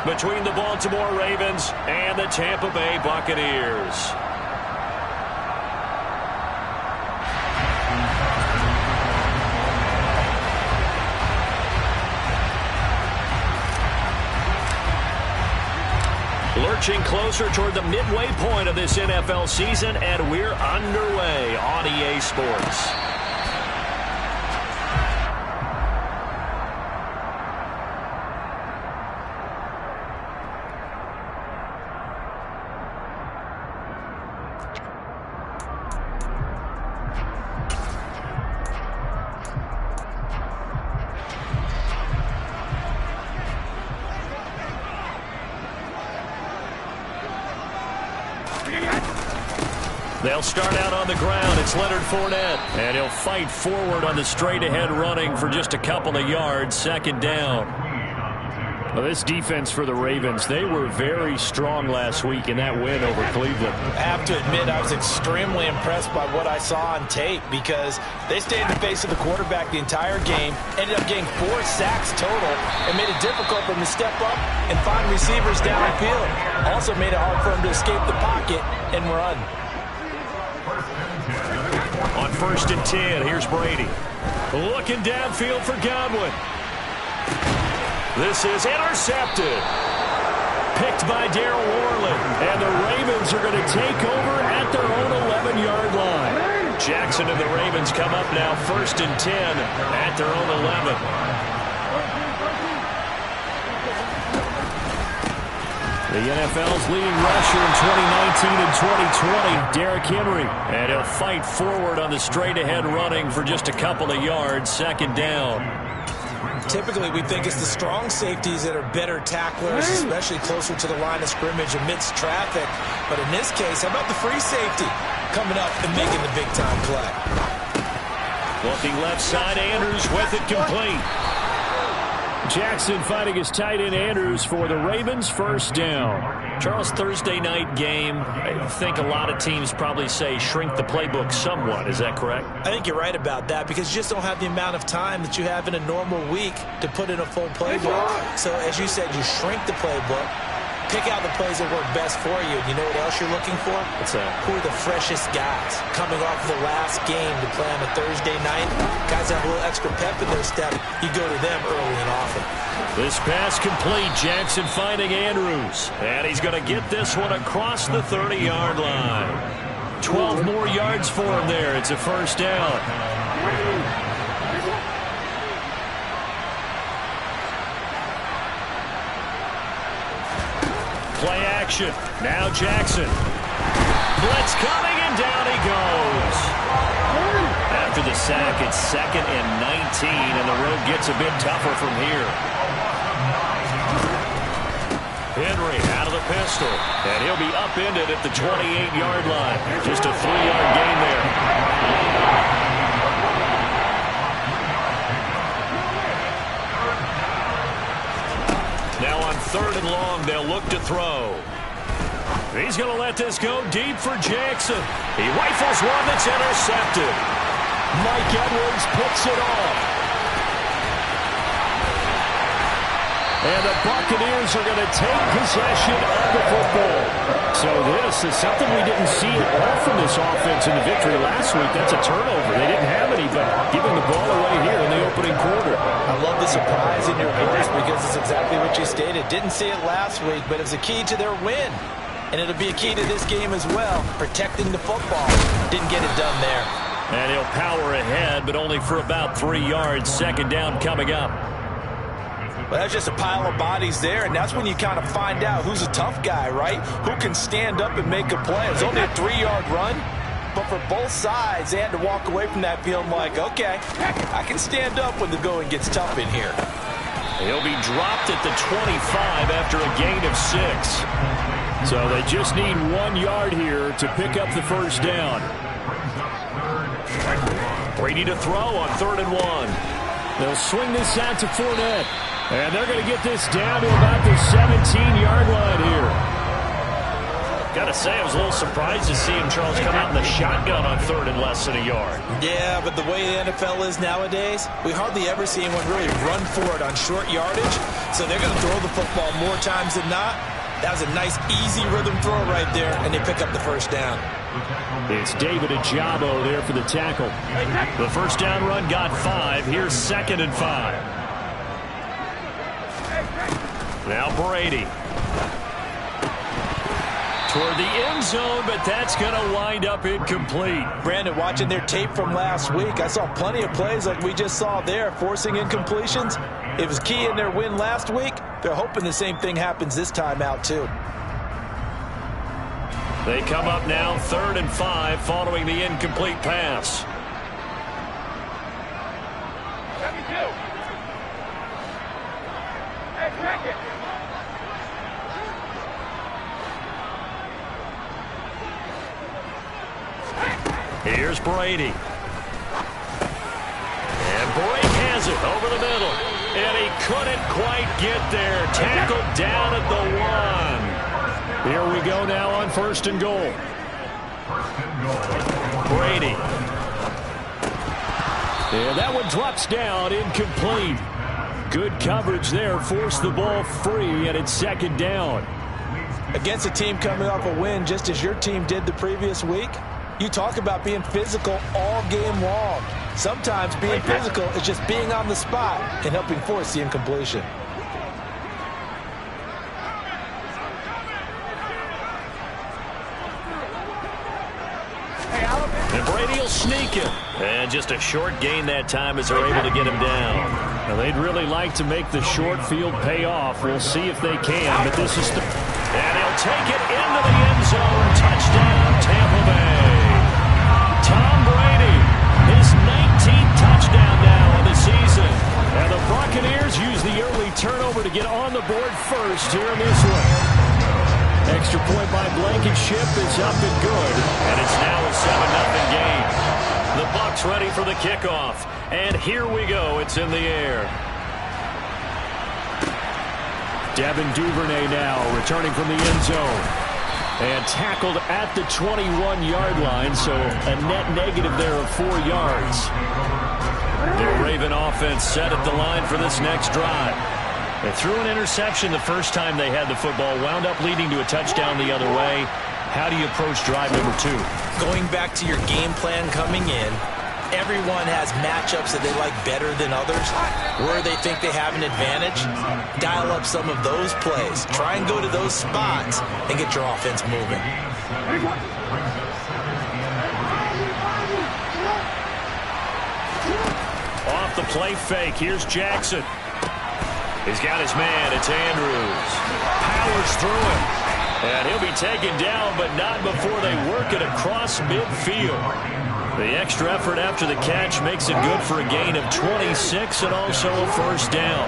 between the Baltimore Ravens and the Tampa Bay Buccaneers. Lurching closer toward the midway point of this NFL season, and we're underway on EA Sports. They'll start out on the ground. It's Leonard Fournette. And he'll fight forward on the straight-ahead running for just a couple of yards. Second down. Well, this defense for the Ravens, they were very strong last week in that win over Cleveland. I have to admit, I was extremely impressed by what I saw on tape because they stayed in the face of the quarterback the entire game, ended up getting 4 sacks total, and made it difficult for them to step up and find receivers downfield. Also made it hard for them to escape the pocket and run. On 1st and 10, here's Brady. Looking downfield for Godwin. This is intercepted. Picked by Darryl Worley. And the Ravens are going to take over at their own 11-yard line. Jackson and the Ravens come up now 1st and 10 at their own 11. The NFL's leading rusher in 2019 and 2020, Derrick Henry. And he'll fight forward on the straight-ahead running for just a couple of yards. Second down. Typically, we think it's the strong safeties that are better tacklers, especially closer to the line of scrimmage amidst traffic. But in this case, how about the free safety coming up and making the big-time play? Looking left side, Andrews with it complete. Jackson fighting his tight end Andrews for the Ravens. First down. Charles, Thursday night game, I think a lot of teams probably say shrink the playbook somewhat. Is that correct? I think you're right about that because you just don't have the amount of time that you have in a normal week to put in a full playbook. So as you said, you shrink the playbook, pick out the plays that work best for you. You know what else you're looking for? What's that? Who are the freshest guys coming off the last game to play on a Thursday night? Guys that have a little extra pep in their step. You go to them early and often. This pass complete. Jackson finding Andrews. And he's going to get this one across the 30-yard line. 12 more yards for him there. It's a first down. Play action. Now Jackson. Blitz coming, and down he goes. After the sack, it's 2nd and 19, and the road gets a bit tougher from here. Henry out of the pistol, and he'll be upended at the 28-yard line. Just a 3-yard gain there. Now on 3rd and long, they'll look to throw. He's going to let this go deep for Jackson. He rifles one that's intercepted. Mike Edwards puts it off. And the Buccaneers are going to take possession of the football. So this is something we didn't see at all from this offense in the victory last week. That's a turnover. They didn't have any, but giving the ball away here in the opening quarter. I love the surprise in your voice because it's exactly what you stated. Didn't see it last week, but it's a key to their win. And it'll be a key to this game as well, protecting the football. Didn't get it done there. And he'll power ahead, but only for about 3 yards. Second down coming up. Well, that's just a pile of bodies there, and that's when you kind of find out who's a tough guy, right? Who can stand up and make a play. It's only a 3-yard run, but for both sides, they had to walk away from that feeling like, okay, I can stand up when the going gets tough in here. He'll be dropped at the 25 after a gain of 6. So they just need 1 yard here to pick up the first down. Brady to throw on 3rd and 1. They'll swing this out to Fournette. And they're going to get this down to about the 17-yard line here. Gotta say, I was a little surprised to see him, Charles, come out in the shotgun on 3rd and less than a yard. Yeah, but the way the NFL is nowadays, we hardly ever see anyone really run for it on short yardage. So they're going to throw the football more times than not. That was a nice, easy rhythm throw right there, and they pick up the first down. It's David Ojabo there for the tackle. The first down run got 5. Here's 2nd and 5. Now Brady. Toward the end zone, but that's going to wind up incomplete. Brandon, watching their tape from last week, I saw plenty of plays like we just saw there, forcing incompletions. It was key in their win last week. They're hoping the same thing happens this time out, too. They come up now 3rd and 5 following the incomplete pass. Here's Brady. And Brake has it over the middle. And he couldn't quite get there. Tackled down at the 1. Here we go now on 1st and goal. Brady. And that one drops down, incomplete. Good coverage there, forced the ball free, and it's 2nd down. Against a team coming off a win, just as your team did the previous week, you talk about being physical all game long. Sometimes being physical is just being on the spot and helping force the incompletion. And Brady will sneak it. And just a short gain that time as they're able to get him down. Now, they'd really like to make the short field pay off. We'll see if they can, but this is... And he'll take it into the end zone. Touchdown, Tampa Bay. Tom Brady, his 19th touchdown now of the season. And the Buccaneers use the early turnover to get on the board first here in this one. Extra point by Blankenship is up and good. And it's now a 7-0 game. The Bucs ready for the kickoff. And here we go. It's in the air. Devin Duvernay now returning from the end zone. And tackled at the 21-yard line, so a net negative there of 4 yards. The Raven offense set at the line for this next drive. They threw an interception the first time they had the football, wound up leading to a touchdown the other way. How do you approach drive number 2? Going back to your game plan coming in, everyone has matchups that they like better than others. Where they think they have an advantage, dial up some of those plays. Try and go to those spots and get your offense moving. Off the play fake, here's Jackson. He's got his man, it's Andrews. Powers through it. And he'll be taken down, but not before they work it across midfield. The extra effort after the catch makes it good for a gain of 26 and also a first down.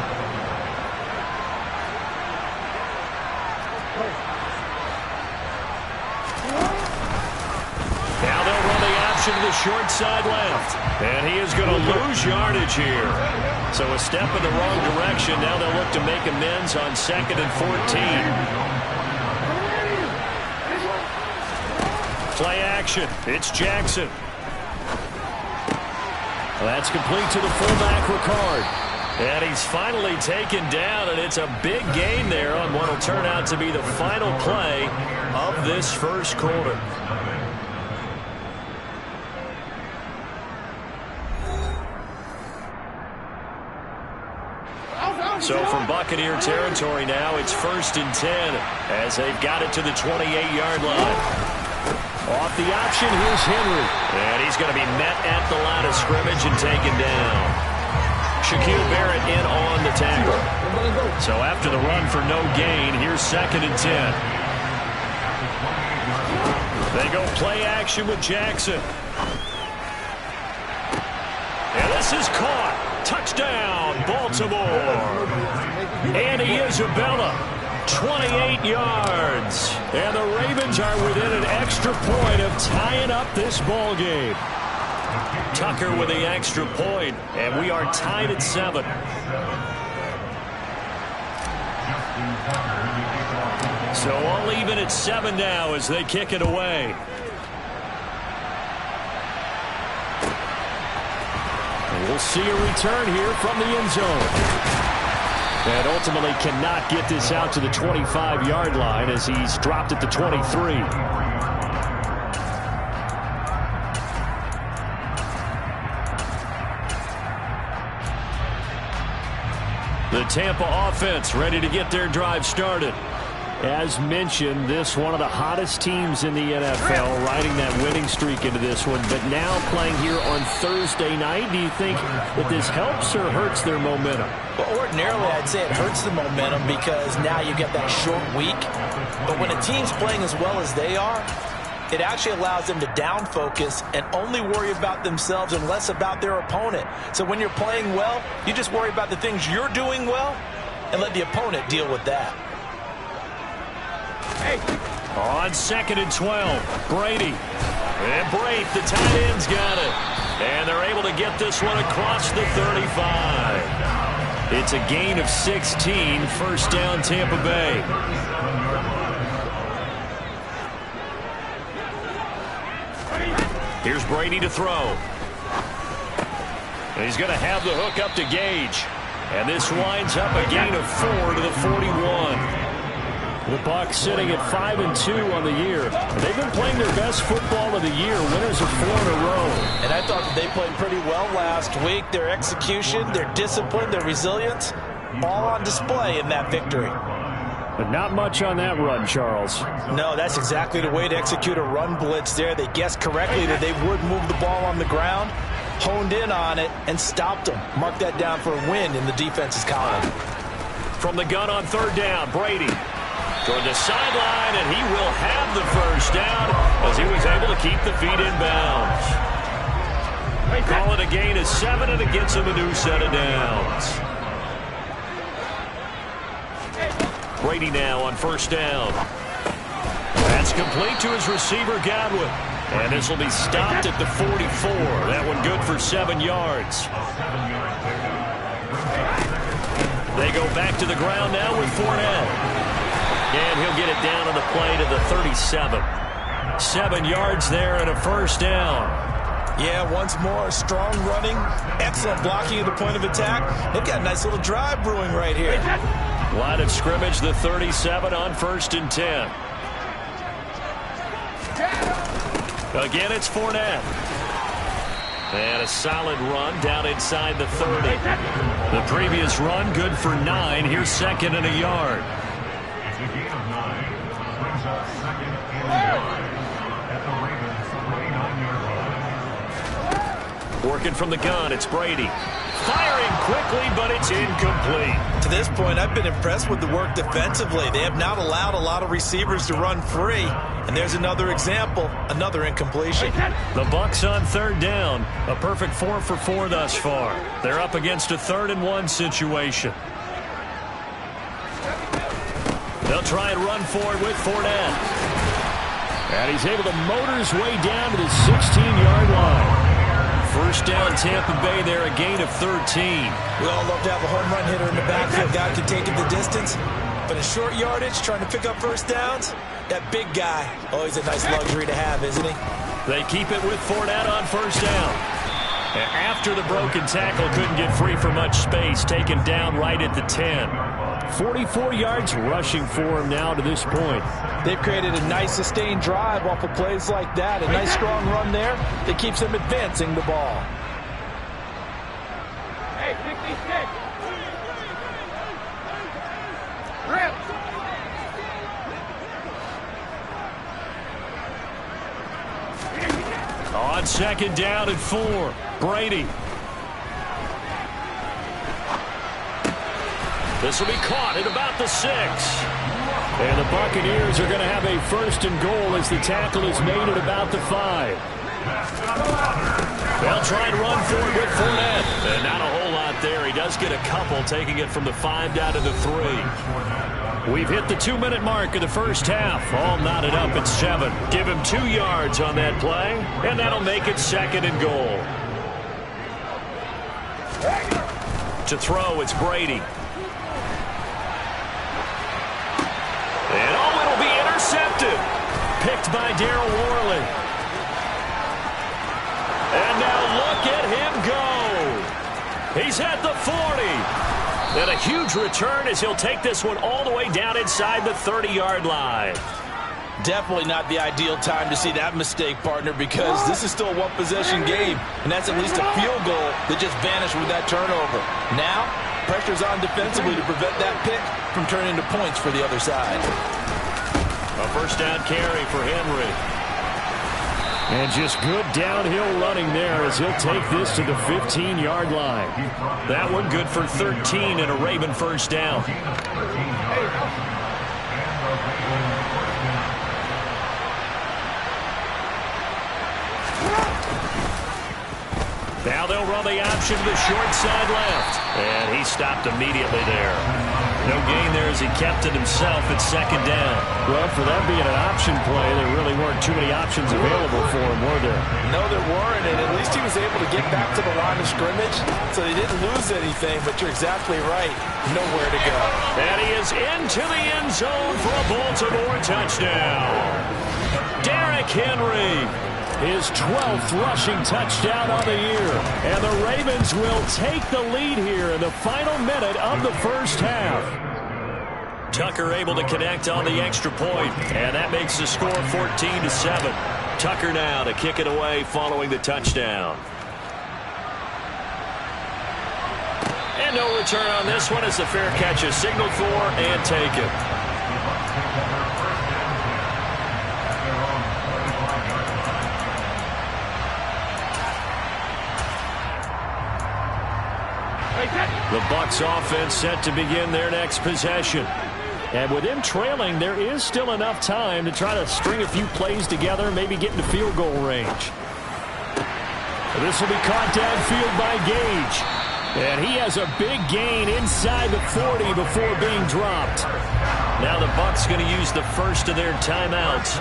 Now they'll run the option to the short side left. And he is going to lose yardage here. So a step in the wrong direction. Now they'll look to make amends on 2nd and 14. Play action. It's Jackson. That's complete to the fullback, Ricard. And he's finally taken down, and it's a big gain there on what will turn out to be the final play of this first quarter. So from Buccaneer territory now, it's 1st and 10 as they've got it to the 28-yard line. Off the option, here's Henry. And he's going to be met at the line of scrimmage and taken down. Shaquille Barrett in on the tackle. So after the run for no gain, here's 2nd and 10. They go play action with Jackson. And this is caught. Touchdown, Baltimore. Andy Isabella, 28 yards. And the Ravens are within an extra point of tying up this ball game. Tucker with the extra point, and we are tied at 7. So all even at 7 now as they kick it away. And we'll see a return here from the end zone. And ultimately cannot get this out to the 25-yard line as he's dropped at the 23. The Tampa offense ready to get their drive started. As mentioned, this one of the hottest teams in the NFL, riding that winning streak into this one, but now playing here on Thursday night. Do you think that this helps or hurts their momentum? Well, ordinarily, I'd say it hurts the momentum because now you get that short week. But when a team's playing as well as they are, it actually allows them to down focus and only worry about themselves and less about their opponent. So when you're playing well, you just worry about the things you're doing well and let the opponent deal with that. On 2nd and 12, Brady. And Brate, the tight end's got it. And they're able to get this one across the 35. It's a gain of 16, first down Tampa Bay. Here's Brady to throw. And he's going to have the hook up to Gage. And this winds up a gain of 4 to the 41. The Bucs sitting at 5-2 on the year. They've been playing their best football of the year, winners of 4 in a row. And I thought that they played pretty well last week. Their execution, their discipline, their resilience, all on display in that victory. But not much on that run, Charles. No, that's exactly the way to execute a run blitz there. They guessed correctly that they would move the ball on the ground, honed in on it, and stopped them. Mark that down for a win in the defense's column. From the gun on 3rd down, Brady toward the sideline, and he will have the first down as he was able to keep the feet in bounds. Call it a gain of 7, and it gets him a new set of downs. Brady now on 1st down. That's complete to his receiver, Godwin. And this will be stopped at the 44. That one good for 7 yards. They go back to the ground now with Fournette. And he'll get it down on the play to the 37. 7 yards there and a first down. Yeah, once more, strong running, excellent blocking at the point of attack. They've got a nice little drive brewing right here. Line of scrimmage, the 37 on 1st and 10. Again, it's Fournette. And a solid run down inside the 30. The previous run, good for 9. Here's 2nd and a yard. Working from the gun, it's Brady. Firing quickly, but it's incomplete. To this point, I've been impressed with the work defensively. They have not allowed a lot of receivers to run free. And there's another example, another incompletion. The Bucs on 3rd down. A perfect 4 for 4 thus far. They're up against a 3rd and 1 situation. They'll try and run forward with Fournette. And he's able to motor his way down to the 16-yard line. First down, Tampa Bay there, a gain of 13. We all love to have a home run hitter in the backfield. Guy can take it the distance. But in short yardage, trying to pick up first downs, that big guy, always a nice luxury to have, isn't he? They keep it with Fournette on 1st down. And after the broken tackle, couldn't get free for much space, taken down right at the 10. 44 yards rushing for him now to this point. They've created a nice sustained drive off of plays like that. A nice strong run there that keeps them advancing the ball. Hey, 66. Rip. On 2nd down and 4, Brady. This will be caught at about the 6. And the Buccaneers are going to have a 1st and goal as the tackle is made at about the 5. They'll try and run forward with Fournette. And not a whole lot there. He does get a couple, taking it from the 5 down to the 3. We've hit the 2-minute mark of the first half. All knotted up at 7. Give him 2 yards on that play, and that'll make it 2nd and goal. To throw, it's Brady. And oh, Picked by Daryl Worley. And now look at him go. He's at the 40. And a huge return as he'll take this one all the way down inside the 30-yard line. Definitely not the ideal time to see that mistake, partner, because this is still a one-possession game, and that's at least a field goal that just vanished with that turnover. Now, pressure's on defensively to prevent that pick from turning into points for the other side. A first down carry for Henry. And just good downhill running there as he'll take this to the 15-yard line. That one good for 13 and a Raven first down. Now they'll run the option to the short side left. And he stopped immediately there. No gain there as he kept it himself at second down. Well, for that being an option play, there really weren't too many options available for him, were there? No, there weren't, and at least he was able to get back to the line of scrimmage, so they didn't lose anything, but you're exactly right. Nowhere to go. And he is into the end zone for a Baltimore touchdown. Derrick Henry. His 12th rushing touchdown on the year. And the Ravens will take the lead here in the final minute of the first half. Tucker able to connect on the extra point, and that makes the score 14-7. Tucker now to kick it away following the touchdown. And no return on this one as the fair catch is signaled for and taken. The Bucs offense set to begin their next possession. And with them trailing, there is still enough time to try to string a few plays together, maybe get into field goal range. This will be caught downfield by Gage. And he has a big gain inside the 40 before being dropped. Now the Bucs going to use the first of their timeouts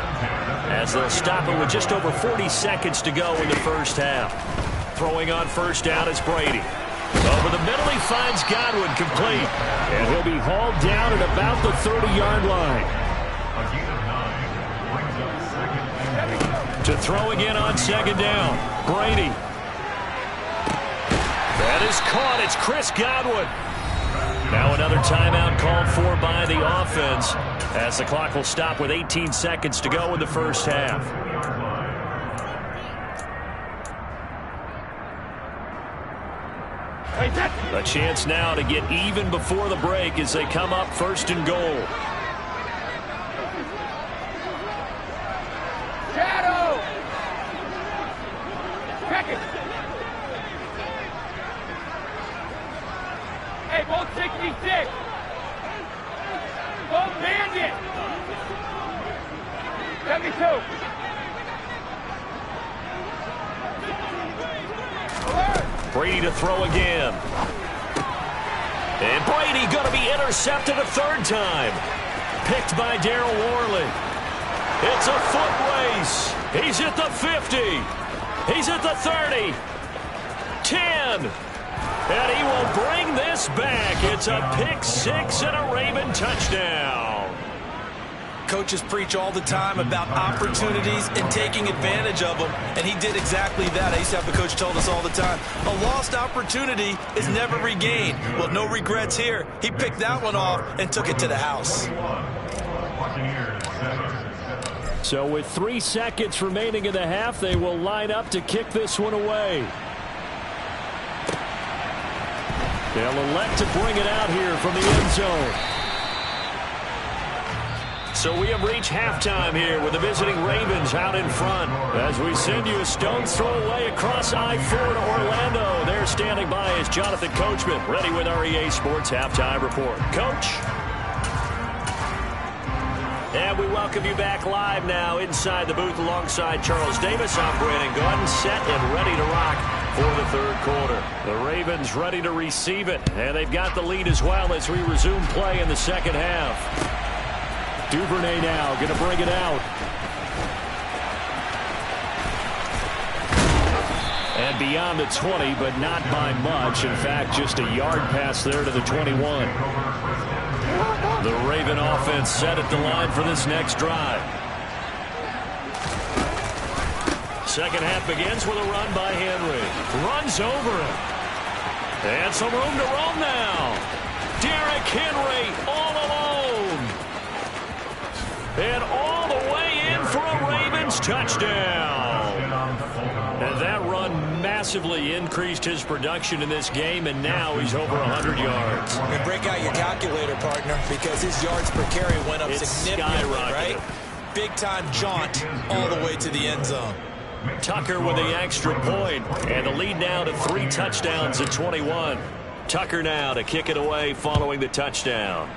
as they'll stop it with just over 40 seconds to go in the first half. Throwing on first down is Brady. Over the middle, he finds Godwin complete. And he'll be hauled down at about the 30-yard line. To throw again on second down, Brady. That is caught. It's Chris Godwin. Now another timeout called for by the offense as the clock will stop with 18 seconds to go in the first half. A chance now to get even before the break as they come up first and goal. Shadow! Check it! Hey, both 66! Both bandit! 72! Brady to throw again. And Brady going to be intercepted a third time. Picked by Daryl Worley. It's a foot race. He's at the 50. He's at the 30. 10. And he will bring this back. It's a pick six and a Raven touchdown. Coaches preach all the time about opportunities and taking advantage of them, and he did exactly that. I used to have the coach told us all the time, a lost opportunity is never regained. Well, no regrets here. He picked that one off and took it to the house. So with 3 seconds remaining in the half, they will line up to kick this one away. They'll elect to bring it out here from the end zone. So we have reached halftime here with the visiting Ravens out in front. As we send you a stone's throw away across I-4 to Orlando. There standing by is Jonathan Coachman, ready with our EA Sports Halftime Report. Coach. And we welcome you back live now inside the booth alongside Charles Davis. I'm Brandon Gaudin, set and ready to rock for the third quarter. The Ravens ready to receive it, and they've got the lead as well as we resume play in the second half. Duvernay now going to bring it out. And beyond the 20, but not by much. In fact, just a yard pass there to the 21. The Raven offense set at the line for this next drive. Second half begins with a run by Henry. Runs over him. And some room to roam now. Derrick Henry all alone. And all the way in for a Ravens touchdown. And that run massively increased his production in this game, and now he's over 100 yards. And break out your calculator, partner, because his yards per carry went up significantly, right? Big-time jaunt all the way to the end zone. Tucker with the extra point, and the lead now to 3 touchdowns at 21. Tucker now to kick it away following the touchdown.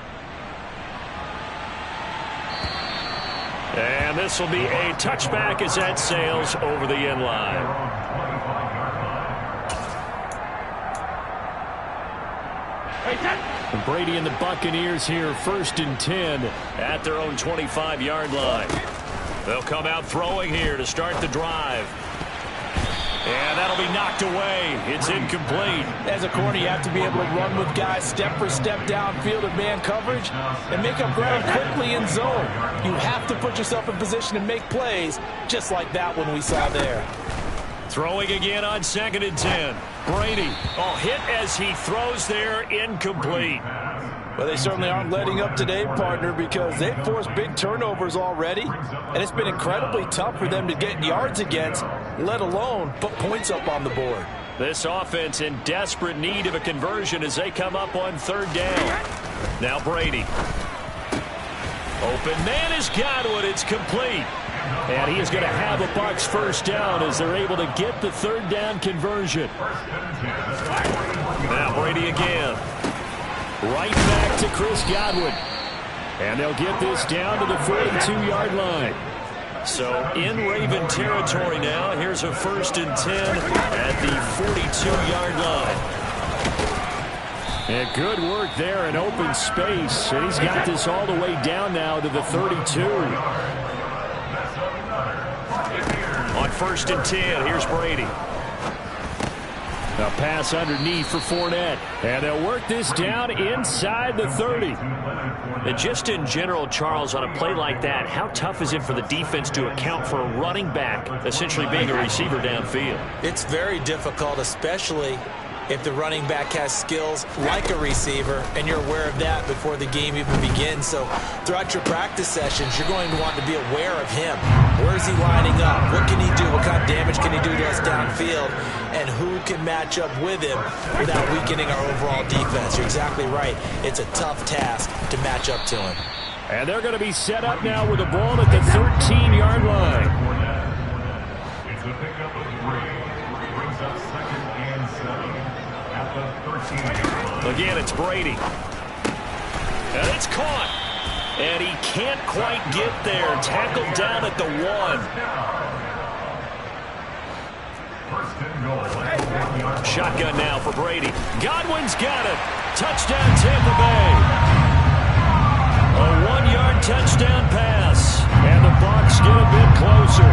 And this will be a touchback as that sails over the end line. Brady and the Buccaneers here, 1st and 10 at their own 25-yard line. They'll come out throwing here to start the drive. And that'll be knocked away. It's incomplete. As a corner, you have to be able to run with guys step for step downfield in man coverage and make up ground quickly in zone. You have to put yourself in position to make plays, just like that one we saw there. Throwing again on 2nd and 10. Brady, hit as he throws there, incomplete. Well, they certainly aren't letting up today, partner, because they've forced big turnovers already, and it's been incredibly tough for them to get yards against, let alone put points up on the board. This offense in desperate need of a conversion as they come up on 3rd down. Now Brady. Open man is Godwin. It's complete. And he is going to have a Bucs 1st down as they're able to get the 3rd down conversion. Now Brady again. Right back to Chris Godwin. And they'll get this down to the 42-yard line. So in Raven territory now. Here's a 1st and 10 at the 42-yard line. And good work there in open space. And he's got this all the way down now to the 32. On 1st and 10, here's Brady. A pass underneath for Fournette. And they'll work this down inside the 30. And just in general, Charles, on a play like that, how tough is it for the defense to account for a running back essentially being a receiver downfield? It's very difficult, especially if the running back has skills like a receiver, and you're aware of that before the game even begins. So throughout your practice sessions, you're going to want to be aware of him. Where is he lining up? What can he do? What kind of damage can he do to us downfield? And who can match up with him without weakening our overall defense? You're exactly right. It's a tough task to match up to him. And they're going to be set up now with the ball at the 13-yard line. It's a pickup of 3. Brings up 2nd and 7 at the 13-yard line. Again, it's Brady. And it's caught. And he can't quite get there. Tackled down at the 1. Shotgun now for Brady. Godwin's got it. Touchdown, Tampa Bay. A 1-yard touchdown pass. And the Bucs get a bit closer.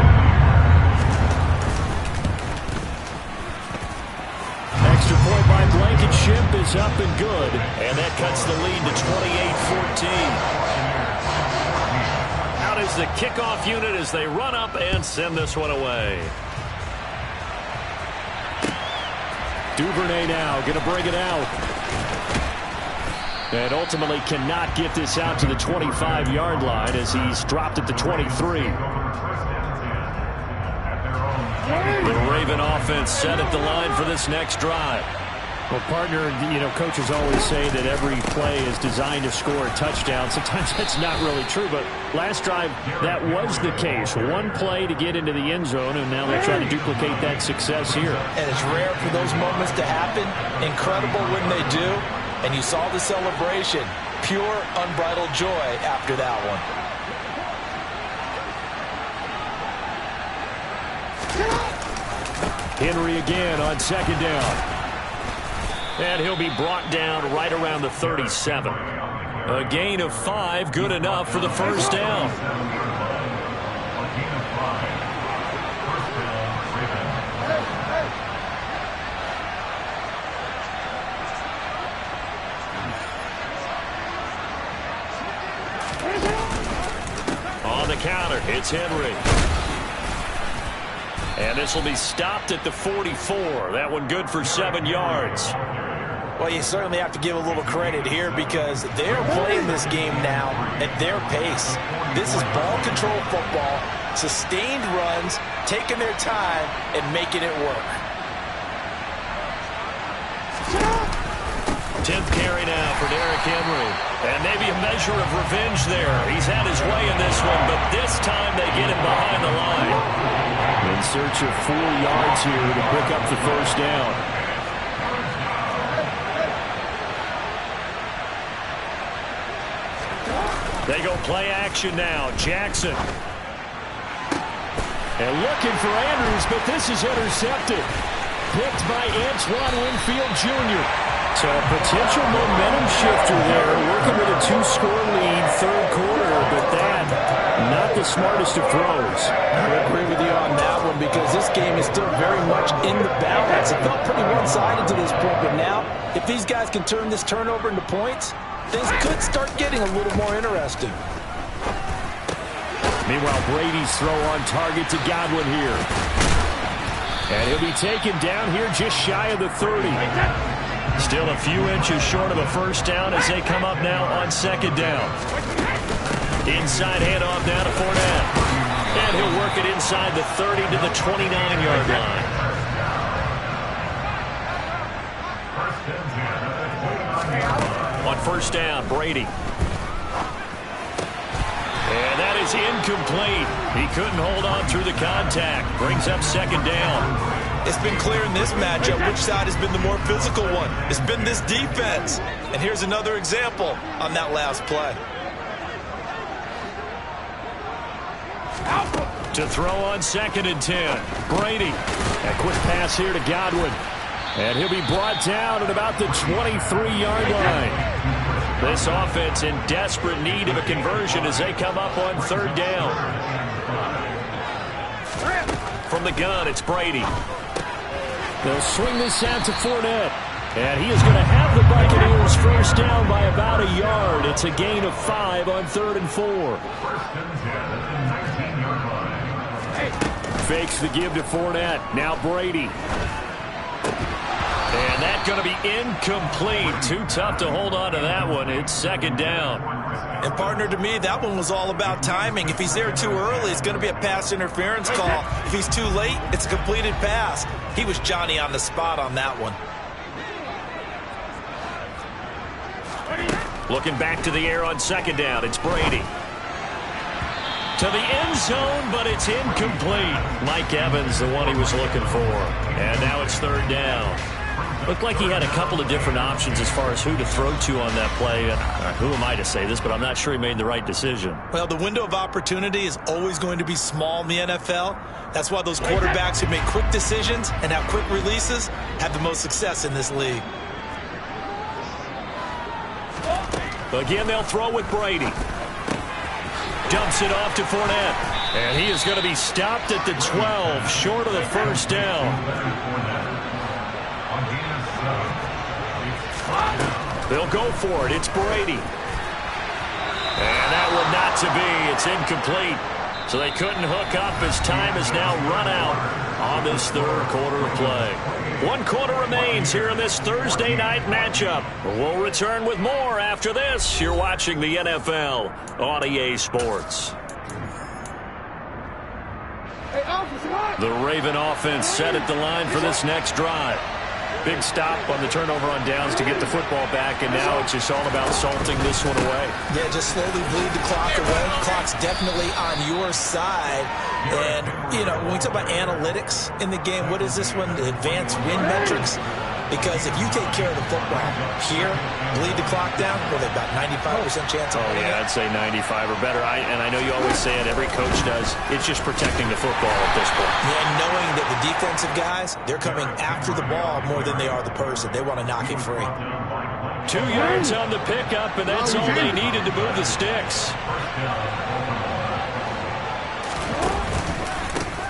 Extra point by Blankenship is up and good. And that cuts the lead to 28-14. Out is the kickoff unit as they run up and send this one away. Duvernay now going to bring it out. And ultimately cannot get this out to the 25-yard line as he's dropped at the 23. The Raven offense set at the line for this next drive. Well, partner, coaches always say that every play is designed to score a touchdown. Sometimes that's not really true, but last drive, that was the case. One play to get into the end zone, and now they're trying to duplicate that success here. And it's rare for those moments to happen. Incredible when they do. And you saw the celebration. Pure, unbridled joy after that one. Henry again on 2nd down. And he'll be brought down right around the 37. A gain of 5, good enough for the 1st down. On the counter, it's Henry. And this will be stopped at the 44. That one good for 7 yards. Well, you certainly have to give a little credit here because they're playing this game now at their pace. This is ball control football, sustained runs, taking their time, and making it work. 10th carry now for Derrick Henry. And maybe a measure of revenge there. He's had his way in this one, but this time they get him behind the line. In search of 4 yards here to pick up the first down. They go play action now. Jackson. And looking for Andrews, but this is intercepted. Picked by Antoine Winfield Jr. So a potential momentum shifter there, working with a 2-score lead, third quarter, but that, not the smartest of throws. I agree with you on that one because this game is still very much in the balance. It felt pretty one-sided to this point, but now, if these guys can turn this turnover into points, things could start getting a little more interesting. Meanwhile, Brady's throw on target to Godwin here. And he'll be taken down here just shy of the 30. Still a few inches short of a first down as they come up now on second down. Inside handoff now to Fournette. And he'll work it inside the 30 to the 29-yard line. On first down, Brady. And that is incomplete. He couldn't hold on through the contact. Brings up second down. It's been clear in this matchup which side has been the more physical one. It's been this defense. And here's another example on that last play. To throw on second and 10. Brady. A quick pass here to Godwin. And he'll be brought down at about the 23-yard line. This offense in desperate need of a conversion as they come up on third down. From the gun, it's Brady. They'll swing this out to Fournette. And he is going to have the Buccaneers first down by about a yard. It's a gain of 5 on 3rd and 4. Fakes the give to Fournette. Now Brady. And that's going to be incomplete. Too tough to hold on to that one. It's second down. And partner, to me, that one was all about timing. If he's there too early, it's going to be a pass interference call. If he's too late, it's a completed pass. He was Johnny on the spot on that one. Looking back to the air on second down. It's Brady. To the end zone, but it's incomplete. Mike Evans, the one he was looking for. And now it's third down. Looked like he had a couple of different options as far as who to throw to on that play. Who am I to say this, but I'm not sure he made the right decision. Well, the window of opportunity is always going to be small in the NFL. That's why those quarterbacks who make quick decisions and have quick releases have the most success in this league. Again, they'll throw with Brady. Dumps it off to Fournette. And he is going to be stopped at the 12, short of the first down. They'll go for it. It's Brady. And that one not to be. It's incomplete. So they couldn't hook up as time has now run out on this third quarter of play. 1 quarter remains here in this Thursday night matchup. We'll return with more after this. You're watching the NFL on EA Sports. The Raven offense set at the line for this next drive. Big stop on the turnover on downs to get the football back, and now it's just all about salting this one away. Yeah, just slowly bleed the clock away. The clock's definitely on your side. And, you know, when we talk about analytics in the game, what is this one? The advanced win metrics? Because if you take care of the football here, bleed the clock down, well, they've got 95% chance of winning. Yeah, I'd say 95 or better. And I know you always say it, every coach does. It's just protecting the football at this point. Yeah, knowing that the defensive guys, they're coming after the ball more than they are the person. They want to knock it free. 2 yards on the pickup, and that's all they needed to move the sticks.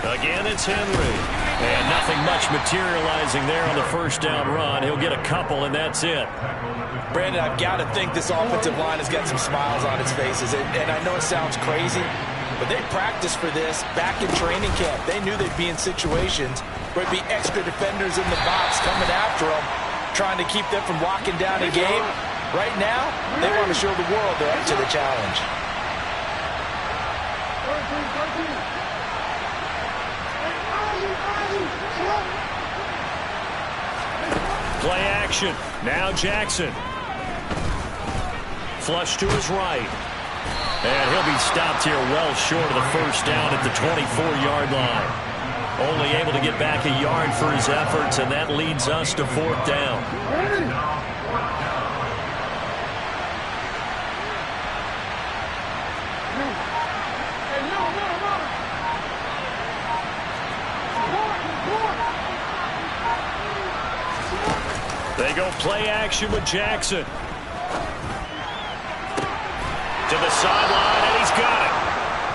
Again, it's Henry. And nothing much materializing there on the first down run. He'll get a couple, and that's it. Brandon, I've got to think this offensive line has got some smiles on its faces. And I know it sounds crazy, but they practiced for this back in training camp. They knew they'd be in situations where it'd be extra defenders in the box coming after them, trying to keep them from locking down a game. Right now, they want to show the world they're up to the challenge. Play action. Now Jackson. Flush to his right. And he'll be stopped here well short of the first down at the 24-yard line. Only able to get back a yard for his efforts, and that leads us to 4th down. They go play action with Jackson. To the sideline, and he's got it.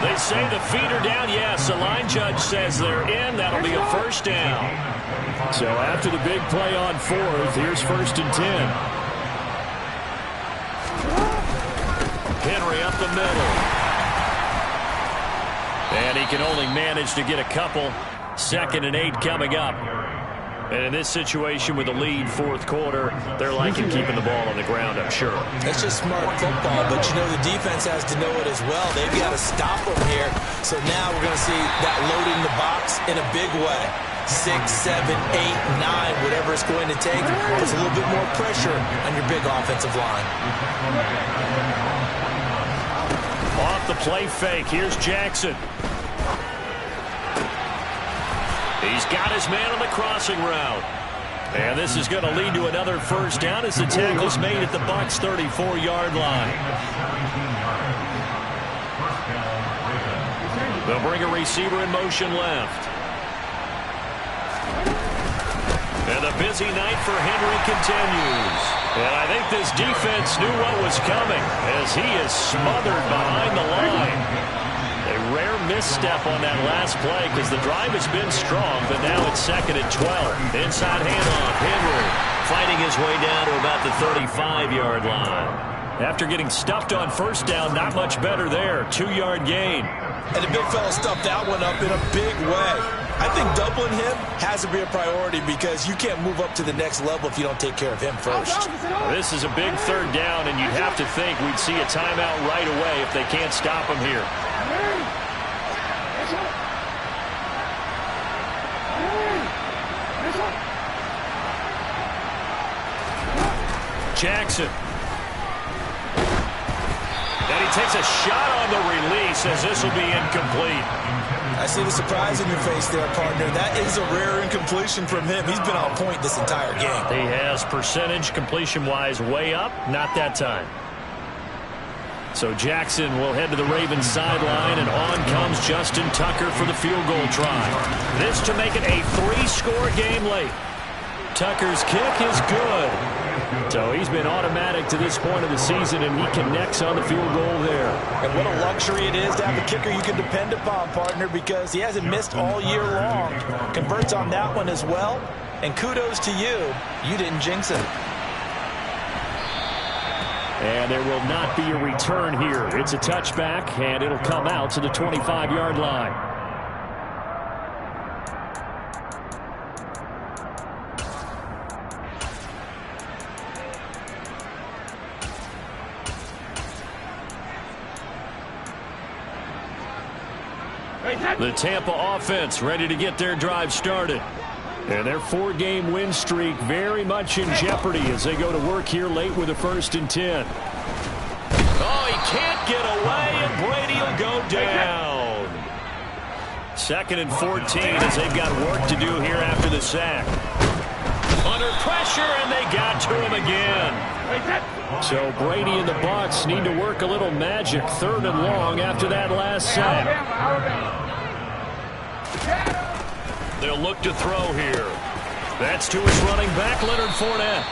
They say the feet are down. Yes, the line judge says they're in. That'll be a first down. So after the big play on 4th, here's 1st and 10. Henry up the middle. And he can only manage to get a couple. 2nd and 8 coming up. And in this situation with the lead 4th quarter, they're liking keeping the ball on the ground, I'm sure. It's just smart football, but you know the defense has to know it as well. They've got to stop them here. So now we're going to see that loading the box in a big way. 6, 7, 8, 9, whatever it's going to take. Puts a little bit more pressure on your big offensive line. Off the play fake. Here's Jackson. He's got his man on the crossing route. And this is going to lead to another first down as the tackle's made at the Bucs' 34-yard line. They'll bring a receiver in motion left. And the busy night for Henry continues. And I think this defense knew what was coming as he is smothered behind the line. A rare misstep on that last play because the drive has been strong, but now it's 2nd and 12. Inside handoff, Henry fighting his way down to about the 35-yard line. After getting stuffed on first down, not much better there. 2-yard gain. And the big fella stuffed that one up in a big way. I think doubling him has to be a priority because you can't move up to the next level if you don't take care of him first. This is a big 3rd down, and you'd have to think we'd see a timeout right away if they can't stop him here. Jackson. And he takes a shot on the release as this will be incomplete. I see the surprise in your face there, partner. That is a rare incompletion from him. He's been on point this entire game. He has percentage completion-wise way up. Not that time. So Jackson will head to the Ravens sideline, and on comes Justin Tucker for the field goal try. This to make it a 3-score game late. Tucker's kick is good. So he's been automatic to this point of the season, and he connects on the field goal there. And what a luxury it is to have a kicker you can depend upon, partner, because he hasn't missed all year long. Converts on that one as well. And kudos to you. You didn't jinx it. And there will not be a return here. It's a touchback, and it'll come out to the 25-yard line. The Tampa offense ready to get their drive started. And their 4-game win streak very much in jeopardy as they go to work here late with a 1st and 10. Oh, he can't get away, and Brady will go down. 2nd and 14 as they've got work to do here after the sack. Under pressure, and they got to him again. So Brady and the Bucs need to work a little magic. 3rd and long after that last sack. They'll look to throw here. That's to his running back, Leonard Fournette.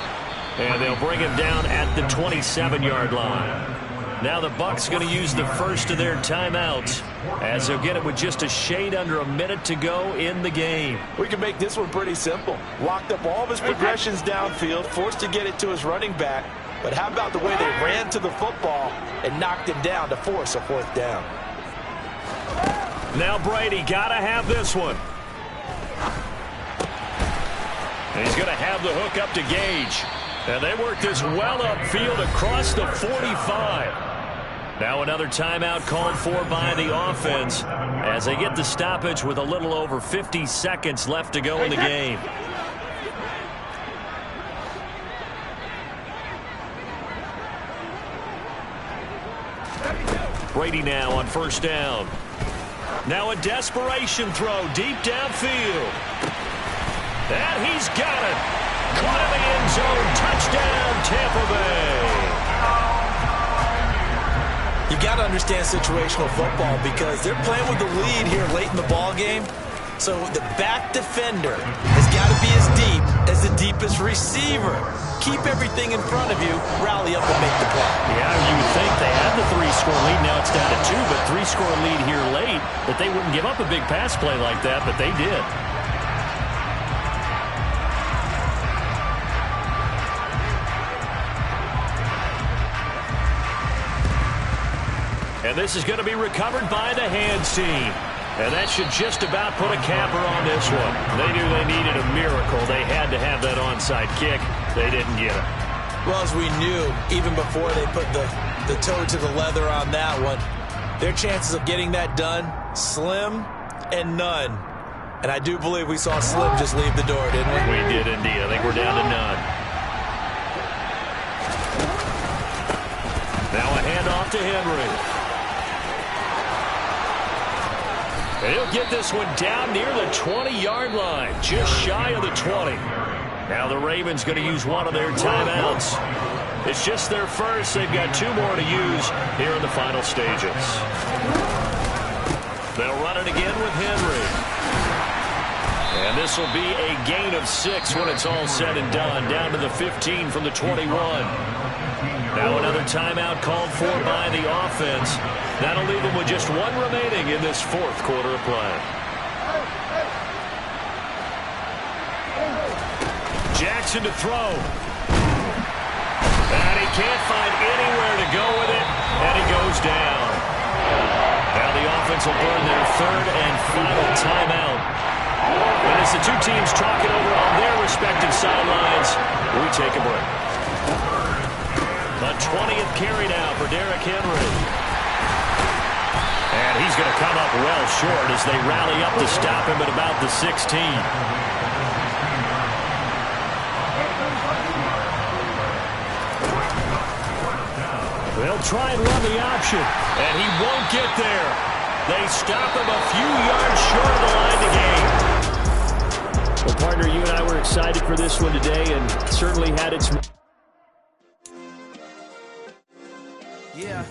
And they'll bring him down at the 27-yard line. Now the Bucs going to use the first of their timeouts as they'll get it with just a shade under a minute to go in the game. We can make this one pretty simple. Locked up all of his progressions downfield, forced to get it to his running back. But how about the way they ran to the football and knocked him down to force a 4th down? Now Brady got to have this one. And he's going to have the hook up to Gage. And they work this well upfield across the 45. Now another timeout called for by the offense as they get the stoppage with a little over 50 seconds left to go in the game. Brady now on first down. Now a desperation throw deep downfield. And he's got it. Caught in the end zone. Touchdown, Tampa Bay. You got to understand situational football because they're playing with the lead here late in the ball game. So the back defender has got to be as deep as the deepest receiver. Keep everything in front of you, rally up and make the play. Yeah, you would think they had the 3-score lead. Now it's down to 2, but 3-score lead here late. That they wouldn't give up a big pass play like that, but they did. And this is going to be recovered by the hands team. And that should just about put a capper on this one. They knew they needed a miracle. They had to have that onside kick. They didn't get it. Well, as we knew, even before they put the toe to the leather on that one, their chances of getting that done, slim and none. And I do believe we saw Slim just leave the door, didn't we? We did indeed. I think we're down to none. Now a handoff to Henry. He'll get this one down near the 20-yard line, just shy of the 20. Now the Ravens going to use one of their timeouts. It's just their first. They've got 2 more to use here in the final stages. They'll run it again with Henry. And this will be a gain of 6 when it's all said and done, down to the 15 from the 21. Now another timeout called for by the offense. That'll leave them with just 1 remaining in this 4th quarter of play. Jackson to throw. And he can't find anywhere to go with it, and he goes down. Now the offense will burn their 3rd and final timeout. And as the 2 teams talk it over on their respective sidelines, we take a break. The 20th carry now for Derrick Henry. And he's going to come up well short as they rally up to stop him at about the 16. They'll try and run the option, and he won't get there. They stop him a few yards short of the line to gain. Well, partner, you and I were excited for this one today and certainly had its... Yeah.